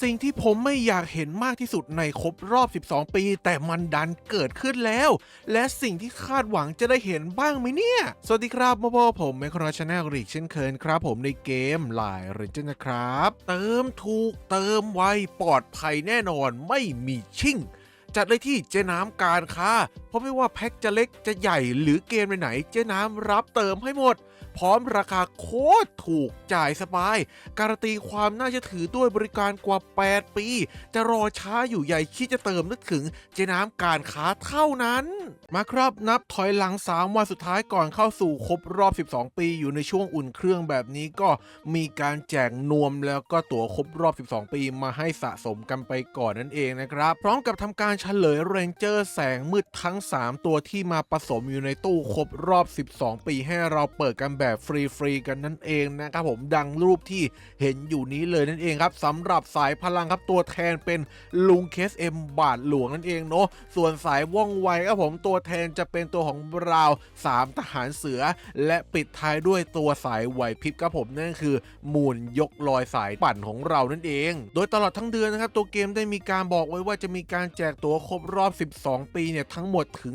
สิ่งที่ผมไม่อยากเห็นมากที่สุดในครบรอบ 12 ปีแต่มันดันเกิดขึ้นแล้ว และสิ่งที่คาดหวังจะได้เห็นบ้างไหมเนี่ย สวัสดีครับมาพบผมแมคโครชาแนลอีกเช่นเคยครับผมในเกมไลน์เรนเจอร์นะครับ เติมถูกเติมไวปลอดภัยแน่นอนไม่มีชิ่ง จัดเลยที่เจ๊น้ำการค้าเพราะไม่ว่าแพ็คจะเล็กจะใหญ่หรือเกมไหนเจ๊น้ำรับเติมให้หมดพร้อมราคาโคตรถูกจ่ายสบายการันตีความน่าเชื่อถือด้วยบริการกว่า 8 ปีจะรอช้าอยู่ใหญ่คิดจะเติมนึกถึงเจ๊น้ำการค้าเท่านั้นมาครับนับถอยหลัง3วันสุดท้ายก่อนเข้าสู่ครบรอบ 12 ปีอยู่ในช่วงอุ่นเครื่องแบบนี้ก็มีการแจกนวมแล้วก็ตั๋วครบรอบ 12 ปีมาให้สะสมกันไปก่อนนั่นเองนะครับพร้อมกับทำการเฉลยเรนเจอร์แสงมืดทั้ง 3 ตัวที่มาผสมอยู่ในตู้ครบรอบ 12 ปีให้เราเปิดกันแบบฟรีๆกันนั่นเองนะครับผมดังรูปที่เห็นอยู่นี้เลยนั่นเองครับสำหรับสายพลังครับตัวแทนเป็นลุงเคสเอ็มบาทหลวงนั่นเองเนาะส่วนสายว่องไวครับผมตัวแทนจะเป็นตัวของบราวน์3ทหารเสือและปิดท้ายด้วยตัวสายไหวพริบครับผมนั่นคือมูลยกลอยสายปั่นของเรานั่นเองโดยตลอดทั้งเดือนนะครับตัวเกมได้มีการบอกไว้ว่าจะมีการแจกตั๋วครบรอบ 12 ปีเนี่ยทั้งหมดถึง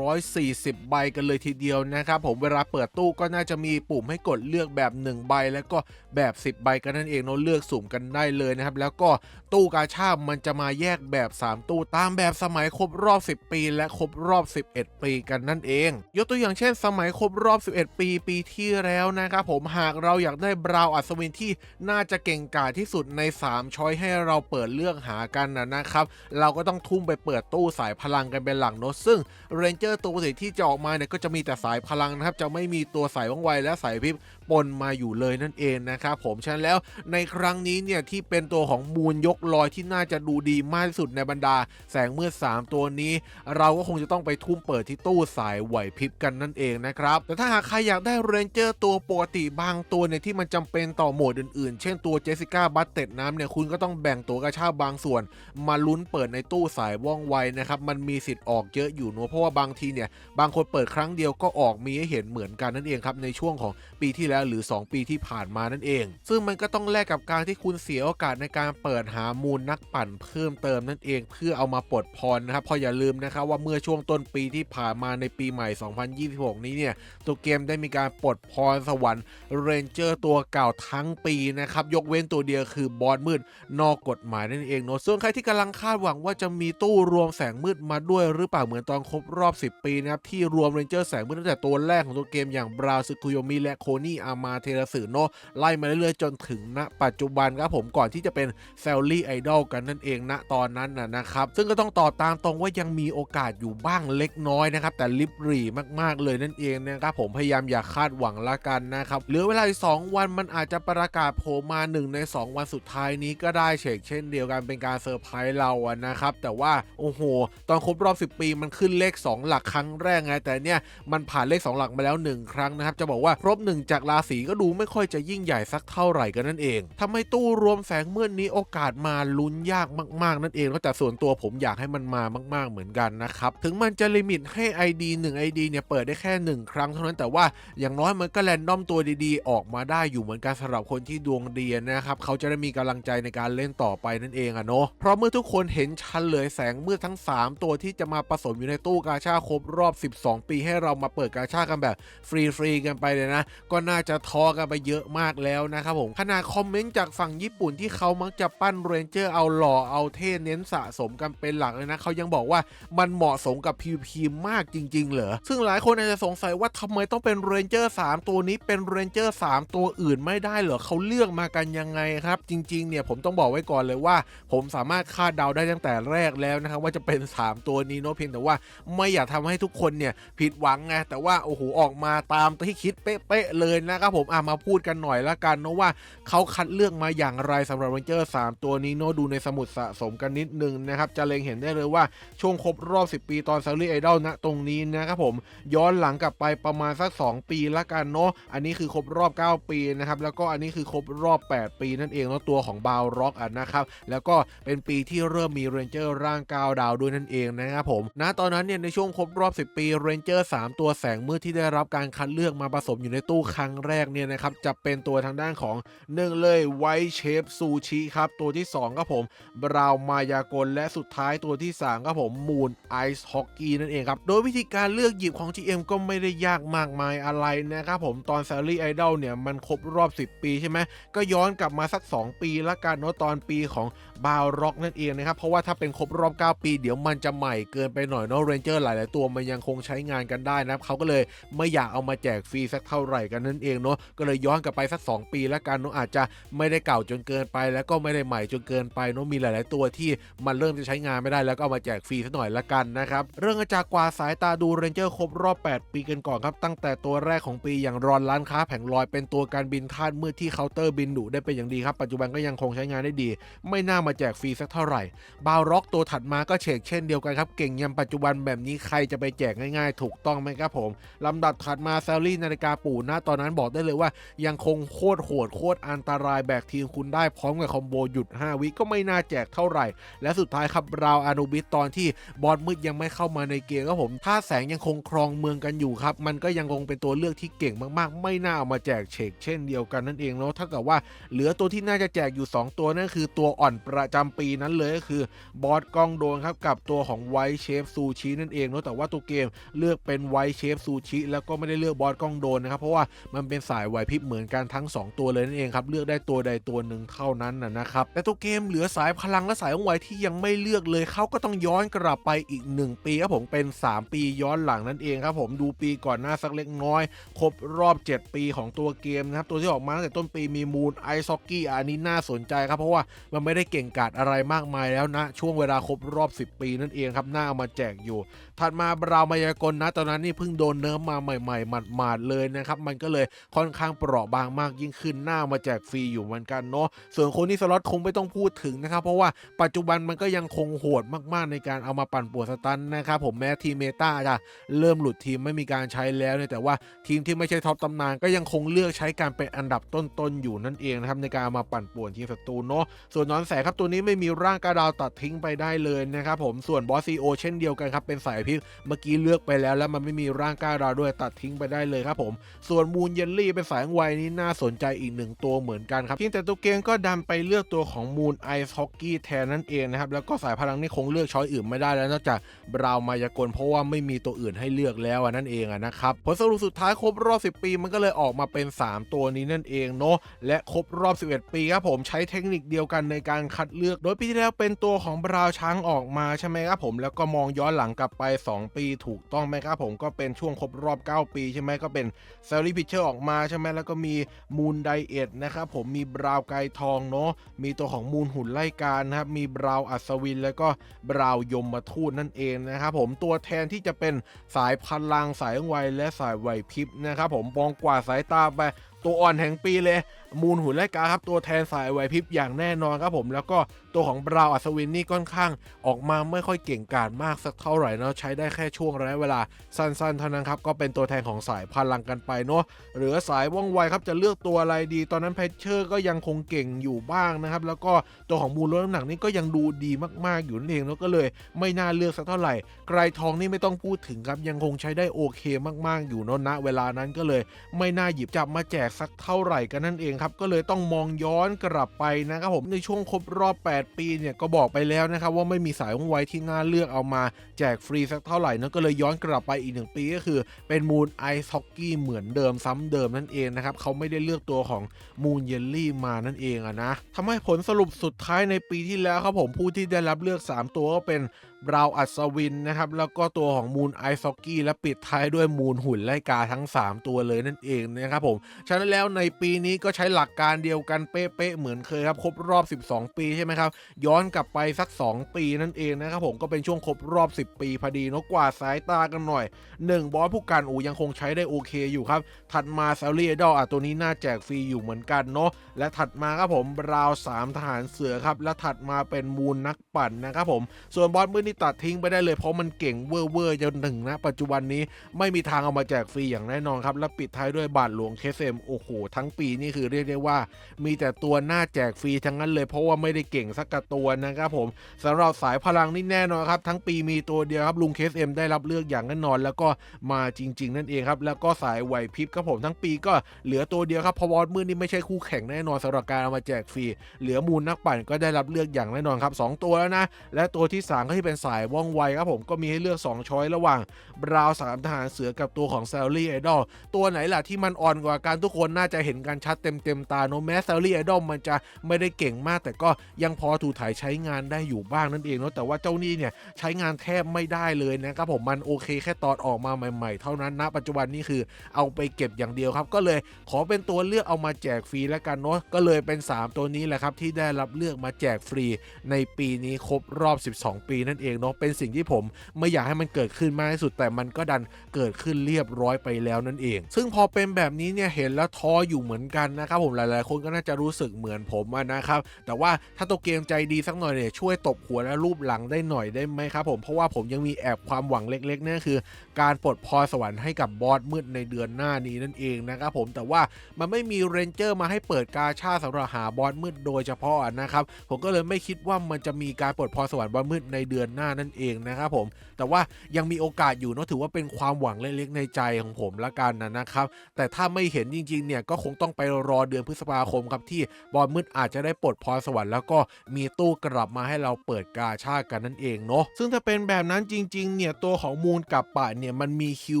240 ใบกันเลยทีเดียวนะครับผมเวลาเปิดตู้ก็น่าจะมีปุ่มให้กดเลือกแบบ1ใบแล้วก็แบบ10ใบกันนั่นเองเนาะเลือกสุ่มกันได้เลยนะครับแล้วก็ตู้กาชาดมันจะมาแยกแบบ3ตู้ตามแบบสมัยครบรอบ10ปีและครบรอบ11ปีกันนั่นเองยกตัวอย่างเช่นสมัยครบรอบ11ปีปีที่แล้วนะครับผมหากเราอยากได้บราวน์อัศวินที่น่าจะเก่งกาจที่สุดใน3ช้อยให้เราเปิดเลือกหากันนะครับเราก็ต้องทุ่มไปเปิดตู้สายพลังกันเป็นหลักเนาะซึ่งเรนเจอร์ตัวสีที่จะออกมาเนี่ยก็จะมีแต่สายพลังนะครับจะไม่มีตัวสายว่องไวและสายพริบปนมาอยู่เลยนั่นเองนะครับผมฉะนั้นแล้วในครั้งนี้เนี่ยที่เป็นตัวของมูลยกลอยที่น่าจะดูดีมากที่สุดในบรรดาแสงมืด3ตัวนี้เราก็คงจะต้องไปทุ่มเปิดที่ตู้สายไหวพริบกันนั่นเองนะครับแต่ถ้าหากใครอยากได้เรนเจอร์ตัวปกติบางตัวเนี่ยที่มันจำเป็นต่อโหมดอื่นๆเช่นตัวเจสสิก้าบัตเต็ดน้ำเนี่ยคุณก็ต้องแบ่งตัวกระชากบางส่วนมาลุ้นเปิดในตู้สายว่องไวนะครับมันมีสิทธิ์ออกเยอะอยู่เนอะเพราะว่าบางทีเนี่ยบางคนเปิดครั้งเดียวก็ออกมีให้เห็นเหมือนกันนั่นเองครับในช่วงของปีที่แล้วหรือ2ปีที่ผ่านมานั่นเองซึ่งมันก็ต้องแลกกับการที่คุณเสียโอกาสในการเปิดหามูลนักปั่นเพิ่มเติมนั่นเองเพื่อเอามาปลดพรนะครับพออย่าลืมนะครับว่าเมื่อช่วงต้นปีที่ผ่านมาในปีใหม่ 2026 นี้เนี่ยตัวเกมได้มีการปลดพรสวรรค์เรนเจอร์ตัวเก่าทั้งปีนะครับยกเว้นตัวเดียวคือบอสมืดนอกกฎหมายนั่นเองเนาะส่วนใครที่กำลังคาดหวังว่าจะมีตู้รวมแสงมืดมาด้วยหรือเปล่าเหมือนตอนครบรอบ 10 ปีนะครับที่รวมเรนเจอร์แสงมืดตั้งแต่ตัวแรกของตัวเกมอย่างบราวซึคุโยมิและโคนี่อามาเทราสึโนะไล่มาเรื่อยๆจนถึงณปัจจุบันครับผมก่อนที่จะเป็นแซลลี่ไอดอลกันนั่นเองณตอนนั้นนะครับซึ่งก็ต้องต่อตามตรงว่ายังมีโอกาสอยู่บ้างเล็กน้อยนะครับแต่ลิบหรี่มากๆเลยนั่นเองนะครับผมพยายามอย่าคาดหวังละกันนะครับเหลือเวลาอีก2วันมันอาจจะประกาศโผล่มา1ใน2วันสุดท้ายนี้ก็ได้เช่นเดียวกันเป็นการเซอร์ไพรส์เรานะครับแต่ว่าโอ้โหตอนครบรอบ10 ปีมันขึ้นเลข2หลักครั้งแรกไงแต่เนี่ยมันผ่านเลข2หลักมาแล้ว1ครั้งนะครับจะบอกว่าครบ1จากราศีก็ดูไม่ค่อยจะยิ่งใหญ่สักเท่าไหร่กันนั่นเองทำให้ตู้รวมแสงมืดนี้โอกาสมาลุ้นยากมากๆนั่นเองแต่ส่วนตัวผมอยากให้มันมามากๆเหมือนกันนะครับถึงมันจะลิมิตให้ ID 1 ID เนี่ยเปิดได้แค่1ครั้งเท่านั้นแต่ว่าอย่างน้อยมันก็แรนดอมตัวดีๆออกมาได้อยู่เหมือนกันสำหรับคนที่ดวงดีนะครับเขาจะได้มีกำลังใจในการเล่นต่อไปนั่นเองเนาะเพราะเมื่อทุกคนเห็นเฉลยแสงมืดทั้ง3ตัวที่จะมาผสมอยู่ในตู้กาชาครบรอบ12 ปีให้เรามาเปิดกาชากันแบบฟรีๆกันไปเลยนะก็น่าจะท้อกันไปเยอะมากแล้วนะครับผมขนาดคอมเมนต์จากฝั่งญี่ปุ่นที่เขามักจะปั้นเรนเจอร์เอาหล่อเอาเท่เน้นสะสมกันเป็นหลักเลยนะเขายังบอกว่ามันเหมาะสมกับ PVP มากจริงๆเหรอซึ่งหลายคนอาจจะสงสัยว่าทำไมต้องเป็นเรนเจอร์3ตัวนี้เป็นเรนเจอร์3ตัวอื่นไม่ได้เหรอเขาเลือกมากันยังไงครับจริงๆเนี่ยผมต้องบอกไว้ก่อนเลยว่าผมสามารถคาดเดาได้ตั้งแต่แรกแล้วนะครับว่าจะเป็น3ตัวนี้เนาะเพียงแต่ว่าไม่อยากทำให้ทุกคนเนี่ยผิดหวังไงแต่ว่าโอ้โหออกมาตามที่คิดเป๊ะๆเลยนะครับผมมาพูดกันหน่อยละกันเนาะว่าเขาคัดเลือกมาอย่างไรสำหรับเรนเจอร์3ตัวนี้เนาะดูในสมุดสะสมกันนิดนึงนะครับจะเล็งเห็นได้เลยว่าช่วงครบรอบ10 ปีตอนซารี่ไอดอลณตรงนี้นะครับผมย้อนหลังกลับไปประมาณสัก2 ปีละกันเนาะอันนี้คือครบรอบ9 ปีนะครับแล้วก็อันนี้คือครบรอบ8 ปีนั่นเองเนาะตัวของบาวร็อกนะครับแล้วก็เป็นปีที่เริ่มมีเรนเจอร์ร่าง9 ดาวด้วยนั่นเองนะครับผมณตอนนั้นเนี่ยในช่วงครบรอบ10 ปีเรนเจอร์3ตัวแสงมืดที่ได้รับการคัดเลือกมาผสมอยู่ในตู้ครั้ง แรกเนี่ยนะครับจะเป็นตัวทางด้านของ1เลยไวท์เชฟซูชิครับตัวที่2ครับผมบราวมายากลและสุดท้ายตัวที่3ครับผมมูนไอซ์ฮอกกี้นั่นเองครับโดยวิธีการเลือกหยิบของ GM ก็ไม่ได้ยากมากมายอะไรนะครับผมตอน Salary Idol เนี่ยมันครบรอบ10ปีใช่ไหมก็ย้อนกลับมาสัก2ปีละกันเนาะตอนปีของบาวร็อกนั่นเองนะครับเพราะว่าถ้าเป็นครบรอบ9ปีเดี๋ยวมันจะใหม่เกินไปหน่อยเนาะเรนเจอร์หลายๆตัวมันยังคงใช้งานกันได้นะครับเขาก็เลยไม่อยากเอามาแจกฟรีสักเท่าไหร่กันนั่นเองเนาะก็เลยย้อนกลับไปสัก2ปีละกันเนาะอาจจะไม่ได้เก่าจนเกินไปแล้วก็ไม่ได้ใหม่จนเกินไปเนาะมีหลายๆตัวที่มันเริ่มจะใช้งานไม่ได้แล้วก็เอามาแจกฟรีสักหน่อยละกันนะครับเรื่องจากกว่าสายตาดูเรนเจอร์ครบรอบ8ปีกันก่อนครับตั้งแต่ตัวแรกของปีอย่างรอนร้านค้าแผงลอยเป็นตัวการบินคาดมืดที่เคาน์เตอร์บินดุได้เป็นอย่างดีครับปัจจุบันก็ยังคงใช้งานได้ดีไม่น่ามาแจกฟรีสักเท่าไหร่บาวร็อกตัวถัดมาก็เฉกเช่นเดียวกันครับเก่งยันปัจจุบันแบบนี้ใครจะไปแจกง่ายๆถูกต้องไหมครับผมลำดับถัดมาแซลลี่นาฬิกาปู่นะตอนนั้นบอกได้เลยว่ายังคงโคตรโหดโคตรอันตรายแบกทีมคุณได้พร้อมกับคอมโบหยุด5วิก็ไม่น่าแจกเท่าไหร่และสุดท้ายครับราวอานูบิสตอนที่บอสมืดยังไม่เข้ามาในเกมครับผมถ้าแสงยังคงครองเมืองกันอยู่ครับมันก็ยังคงเป็นตัวเลือกที่เก่งมากๆไม่น่าเอามาแจกเฉกเช่นเดียวกันนั่นเองเนาะถ้าเกิดว่าเหลือตัวที่น่าจะแจกอยู่2ตัวนั่นคือตัวอ่อนประจำปีนั้นเลยก็คือบอสกล้องโดนครับกับตัวของไวท์เชฟซูชินั่นเองเนาะแต่ว่าตัวเกมเลือกเป็นไวท์เชฟซูชิแล้วก็ไม่ได้เลือกบอสกล้องโดนนะครับเพราะว่ามันเป็นสายไหวพริบเหมือนกันทั้ง2ตัวเลยนั่นเองครับเลือกได้ตัวใดตัวหนึ่งเท่านั้นนะครับแต่ตัวเกมเหลือสายพลังและสายว่องไวที่ยังไม่เลือกเลยเขาก็ต้องย้อนกลับไปอีก1ปีครับผมเป็น3ปีย้อนหลังนั่นเองครับผมดูปีก่อนหน้าสักเล็กน้อยครบรอบ7ปีของตัวเกมนะครับตัวที่ออกมาตั้งแต่ต้นปีมีมูนไอซ์ฮอกกี้อันนี้น่าสนใจครับเพราะว่ามันไม่ได้เก่งกาจอะไรมากมายแล้วนะช่วงเวลาครบรอบ10ปีนั่นเองครับน่าเอามาแจกอยู่ถัดมาบราวมายากลนะตอนนั้นนี่เพิ่งโดนเนิร์ฟมาใหม่ๆหมาดๆเลยนะครับมันก็เลยค่อนข้างเปราะบางมากยิ่งขึ้นน่ามาแจกฟรีอยู่เหมือนกันเนาะส่วนคนที่สล็อตคงไม่ต้องพูดถึงนะครับเพราะว่าปัจจุบันมันก็ยังคงโหดมากๆในการเอามาปั่นป่วนสตันนะครับผมแม้ทีมเมตาจะเริ่มหลุดทีมไม่มีการใช้แล้วเนี่ยแต่ว่าทีมที่ไม่ใช่ท็อปตำนานก็ยังคงเลือกใช้การเป็นอันดับต้นๆอยู่นั่นเองนะครับในการเอามาปั่นป่วนทีมศัตรูเนาะส่วนนอนแสครับตัวนี้ไม่มีร่างกระดาวตัดทิ้งไปได้เลยนะครับผมส่วนบอสซีโอเช่นเดียวกันครับเป็นสายพิษเมื่อกี้เลือกไปแล้วมันไม่มีร่างกระดาวด้วยตัดทิ้งไปได้เลยครับผมส่วนมูนเยลลี่เป็นสายวัยนี้น่าสนใจอีก1ตัวเหมือนกันครับเพียงแต่ตัวเกมก็ดันไปเลือกตัวของมูนไอซ์ฮอกกี้แทนนั่นเองนะครับแล้วก็สายพลังนี่คงเลือกช้อยอื่นไม่ได้แล้วนอกจากบราวมายากลเพราะว่าไม่มีตัวอื่นให้เลือกแล้วนั่นเองนะครับผลสรุปสุดท้ายครบรอบ10ปีมันก็เลยออกมาเป็น3ตัวนี้นั่นเองเนาะและครบรอบ11ปีครับผมใช้เทคนิคเดียวกันในการคัดเลือกโดยปีที่แล้วเป็นตัวของบราวช้างออกมาใช่ไหมครับผมแล้วก็มองย้อนหลังกลับไป2ปีถูกต้องไหมครับผมก็เป็นช่วงครบรอบ9ปีใช่ไหมก็เป็นเซลลี่พิชเชอร์ออกมาใช่ไหมแล้วก็มีมูนไดเอทนะครับผมมีบราวไกทองเนาะมีตัวของมูนหุ่นไล่การนะครับมีบราวอัศวินแล้วก็บราวยมทูตนั่นเองนะครับผมตัวแทนที่จะเป็นสายพลังสายไวและสายไหวพริบนะครับผมมองกว่าสายตาไปตัวอ่อนแห่งปีเลยมูนหุ่นไล่กาครับตัวแทนสายไหวพริบอย่างแน่นอนครับผมแล้วก็ตัวของบราวอัศวินนี่ค่อนข้างออกมาไม่ค่อยเก่งกาจมากสักเท่าไหร่เนาะใช้ได้แค่ช่วงระยะเวลาสั้นๆเท่านั้นครับก็เป็นตัวแทนของสายพลังกันไปเนาะหรือสายว่องไวครับจะเลือกตัวอะไรดีตอนนั้นเพชเชอร์ก็ยังคงเก่งอยู่บ้างนะครับแล้วก็ตัวของมูลลดน้ำหนักนี่ก็ยังดูดีมากๆอยู่นั่นเองแล้วก็เลยไม่น่าเลือกสักเท่าไหร่ไกรทองนี่ไม่ต้องพูดถึงครับยังคงใช้ได้โอเคมากๆอยู่เนาะณเวลานั้นก็เลยไม่น่าหยิบจับมาแจกสักเท่าไหร่กันนั่นเองครับก็เลยต้องมองย้อนกลับไปนะครับผมในช่วงครบรอบ8ปีเนี่ยก็บอกไปแล้วนะครับว่าไม่มีสายว่องไวที่น่าเลือกเอามาแจกฟรีสักเท่าไหร่นะก็เลยย้อนกลับไปอีก1ปีก็คือเป็นมูนไอซ์ฮอกกี้เหมือนเดิมซ้ำเดิมนั่นเองนะครับเขาไม่ได้เลือกตัวของมูนเยลลี่มานั่นเองนะทำให้ผลสรุปสุดท้ายในปีที่แล้วครับผมผู้ที่ได้รับเลือก3ตัวก็เป็นบราวอัศวินนะครับแล้วก็ตัวของมูนไอซ์ฮอกกี้และปิดท้ายด้วยมูนหุ่นไล่กาทั้ง3ตัวเลยนั่นเองนะครับผมฉะนั้นแล้วในปีนี้ก็ใช้หลักการเดียวกันเป๊ะๆเหมือนเคยครับครบรอบ12ปีใช่ไหมครับย้อนกลับไปสัก2ปีนั่นเองนะครับผมก็เป็นช่วงครบรอบ10ปีพอดีเนาะกว่าสายตากันหน่อย1บอสผู้กันยังคงใช้ได้โอเคอยู่ครับถัดมาแซลลี่ไอดอลตัวนี้น่าแจกฟรีอยู่เหมือนกันเนาะและถัดมาครับผมบราว3ทหารเสือครับและถัดมาเป็นมูนนักปั่นนะครับผมส่วนบอสมือนี่ตัดทิ้งไปได้เลยเพราะมันเก่งเว่อร์จนถึงนะปัจจุบันนี้ไม่มีทางเอามาแจกฟรีอย่างแน่นอนครับและปิดท้ายด้วยบาทหลวงเคสเอ็มโอ้โหทั้งปีนี่คือ เรียกได้ว่ามีแต่ตัวหน้าแจกฟรีทั้งนั้นเลยเพราะว่าไม่ได้เก่งสักตัวนะครับผมสำหรับสายพลังนี่แน่นอนครับทั้งปีมีตัวเดียวครับลุงเคสเอ็มได้รับเลือกอย่างแน่นอนแล้วก็มาจริงๆนั่นเองครับแล้วก็สายไหวพริบครับผมทั้งปีก็เหลือตัวเดียวครับเพราะบอสมืดนี่ไม่ใช่คู่แข่งแน่นอนสำหรับการเอามาแจกฟรีเหลือมูลนักปั่นก็ได้รับเลือกอย่างแน่นอนครับ2ตัวแล้วนะและตัวที่3ก็ที่เป็นสายว่องไวครับผมก็มีให้เลือก2ช้อยระหว่างบราว3ทหารเสือกับตัวของแซลลี่ไอดอลตัวไหนล่ะที่มันอ่อนกว่ากันทุกคนน่าจะเห็นกันชัดเต็มตาโนแม้แซลลี่ไอดอลมันจะไม่ได้เก่งมากแต่ก็ยังพอถูถ่ายใช้งานได้อยู่บ้างนั่นเองเนาะแต่ว่าเจ้านี่เนี่ยใช้งานแทบไม่ได้เลยนะครับผมมันโอเคแค่ตอนออกมาใหม่ๆเท่านั้นนะปัจจุบันนี่คือเอาไปเก็บอย่างเดียวครับก็เลยขอเป็นตัวเลือกเอามาแจกฟรีแล้วกันเนาะก็เลยเป็น3ตัวนี้แหละครับที่ได้รับเลือกมาแจกฟรีในปีนี้ครบรอบ12ปีนั่นเองเนาะเป็นสิ่งที่ผมไม่อยากให้มันเกิดขึ้นมากที่สุดแต่มันก็ดันเกิดขึ้นเรียบร้อยไปแล้วนั่นเองซึ่งพอเป็นแบบนี้เนี่ยเห็นแล้วท้ออยู่เหมือนกันนะครับผมหลายๆคนก็น่าจะรู้สึกเหมือนผมนะครับแต่ว่าถ้าตัวเกมใจดีสักหน่อยเนี่ยช่วยตบหัวและรูปหลังได้หน่อยได้ไหมครับผมเพราะว่าผมยังมีแอบความหวังเล็กๆนั่นคือการปลดพรสวรรค์ให้กับบอสมืดในเดือนหน้านี้นั่นเองนะครับผมแต่ว่ามันไม่มีเรนเจอร์มาให้เปิดกาชาสำหรับหาบอสมืดโดยเฉพาะนะครับผมก็เลยไม่คิดว่ามันจะมีการปลดพรสวรรค์บอสมืดในเดือนหน้านั่นเองนะครับผมแต่ว่ายังมีโอกาสอยู่เนาะถือว่าเป็นความหวังเล็กๆในใจของผมละกันนะครับแต่ถ้าไม่เห็นจริงๆเนี่ยก็คงต้องไปรอเดือนพฤษภาคมครับที่บอสมืดอาจจะได้ปลดพรสวรรค์แล้วก็มีตู้กลับมาให้เราเปิดกาชากันนั่นเองเนาะซึ่งถ้าเป็นแบบนั้นจริงๆเนี่ยตัวของมูลกับป่าเนี่ยมันมีคิว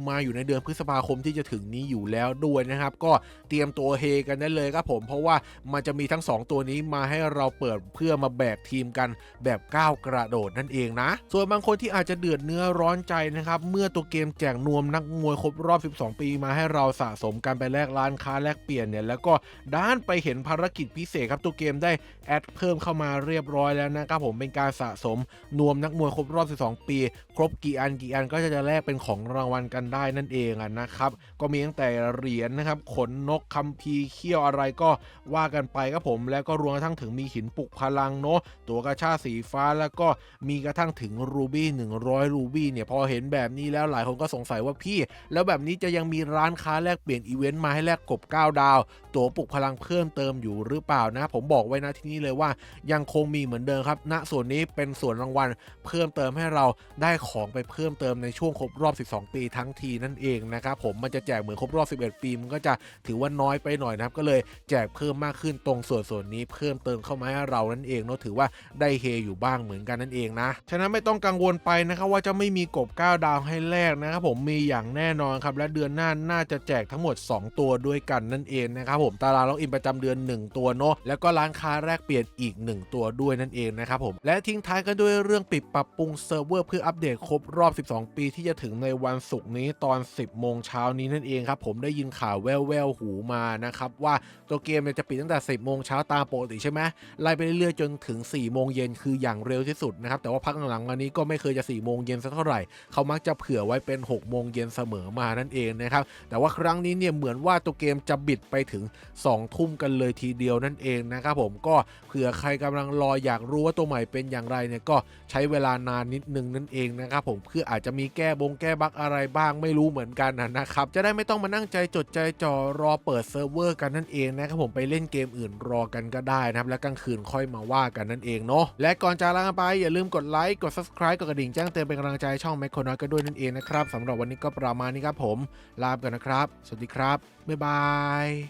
มาอยู่ในเดือนพฤษภาคมที่จะถึงนี้อยู่แล้วด้วยนะครับก็เตรียมตัวเฮกันได้เลยครับผมเพราะว่ามันจะมีทั้ง2ตัวนี้มาให้เราเปิดเพื่อมาแบกทีมกันแบบก้าวกระโดดนั่นเองนะส่วนบางคนที่อาจจะเดือดเนื้อร้อนใจนะครับเมื่อตัวเกมแจกนวมนักมวยครบรอบ12ปีมาให้เราสะสมกันไปแลกร้านค้าแลกเปลี่ยนเนี่ยแล้วก็ด้านไปเห็นภารกิจพิเศษครับตัวเกมได้แอดเพิ่มเข้ามาเรียบร้อยแล้วนะครับผมเป็นการสะสมนวมนักมวยครบรอบ12ปีครบกี่อันก็จะแลกเป็นของรางวัลกันได้นั่นเองนะครับก็มีตั้งแต่เหรียญนะครับขนนกคัมภีร์เขี้ยวอะไรก็ว่ากันไปครับผมแล้วก็รวมกระทั่งถึงมีหินปลุกพลังเนาะตัวกระชากสีฟ้าแล้วก็มีกระทั่งถึงรูบี้100รูบี้เนี่ยพอเห็นแบบนี้แล้วหลายคนก็สงสัยว่าพี่แล้วแบบนี้จะยังมีร้านค้าแลกเปลี่ยนอีเวนต์มาให้แลกกบ9ดาวตัวปลุกพลังเพิ่มเติมอยู่หรือเปล่านะผมบอกไว้นะที่นี่เลยว่ายังคงมีเหมือนเดิมครับณส่วนนี้เป็นส่วนรางวัลเพิ่มเติมให้เราได้ของไปเพิ่มเติมในช่วงครบรอบ12ปีทั้งทีนั่นเองนะครับผมมันจะแจกเหมือนครบรอบ11ปีมันก็จะถือว่าน้อยไปหน่อยนะครับก็เลยแจกเพิ่มมากขึ้นตรงส่วนนี้เพิ่มเติมเข้ามาให้เรานั่นเองเนาะถือว่าได้เฮอยู่บ้างเหมือนกันนั่นเองนะฉะนั้นไม่ต้องกังวลไปนะครับว่าจะไม่มีกบ9ดาวให้แลกนะครับผมมีอย่างแน่นอนครับและเดือนหน้าน่าจะแจกทั้งหมด2ตัวด้วยกันนั่นเองนะครับผมตารางล็อกอินประจำเดือน1ตัวเนาะแล้วก็ร้านค้าแลกเปลี่ยนอีก1ตัวด้วยนั่นเองนะครับผมและทิ้งท้ายกันด้วยเรื่องปิดปรับปรุงเซิร์ฟเวอร์เพื่ออัปเดตครบรอบ12ปีที่จะถึงในวันศุกร์นี้ตอน 10 โมงเช้านี้นั่นเองครับผมได้ยินข่าวแว่วๆหูมานะครับว่าตัวเกมจะปิดตั้งแต่ 10 โมงเช้าตามปกติใช่ไหมไล่ไปเรื่อยๆจนถึง 4 โมงเย็นคืออย่างเร็วที่สุดนะครับแต่ว่าพักหลังๆวันนี้ก็ไม่เคยจะ 4 โมงเย็นสักเท่าไหร่เขามักจะเผื่อไว้เป็น 6 โมงเย็นเสมอมานั่นเองนะครับแต่ว่าครั้งนี้เนี่ยเหมือนว่าตัวเกมจะบิดไปถึง 2 ทุ่มกันเลยทีเดียวนั่นเองนะครับผมก็เผื่อใครกำลังรออยากรู้ว่าตัวใหม่เป็นอย่างไรเนี่ยก็ใช้เวลานานนิดนึงนั่นเองนะครับผมเพื่ออาจจะมีแก้บั๊กอะไรบ้างไม่รู้เหมือนกันนะครับจะได้ไม่ต้องมานั่งใจจดใจจ่อรอเปิดเซิร์ฟเวอร์กันนั่นเองนะครับผมไปเล่นเกมอื่นรอกันก็ได้นะครับแล้วกลางคืนค่อยมาว่ากันนั่นเองเนาะและก่อนจะลาไปอย่าลืมกดไลค์กด Subscribe กดกระดิ่งแจ้งเตือนเป็นกำลังใจช่องแมคโครน้อยกันด้วยนั่นเองนะครับสำหรับวันนี้ก็ประมาณนี้ครับผมลาไปก่อนนะครับสวัสดีครับบ๊ายบาย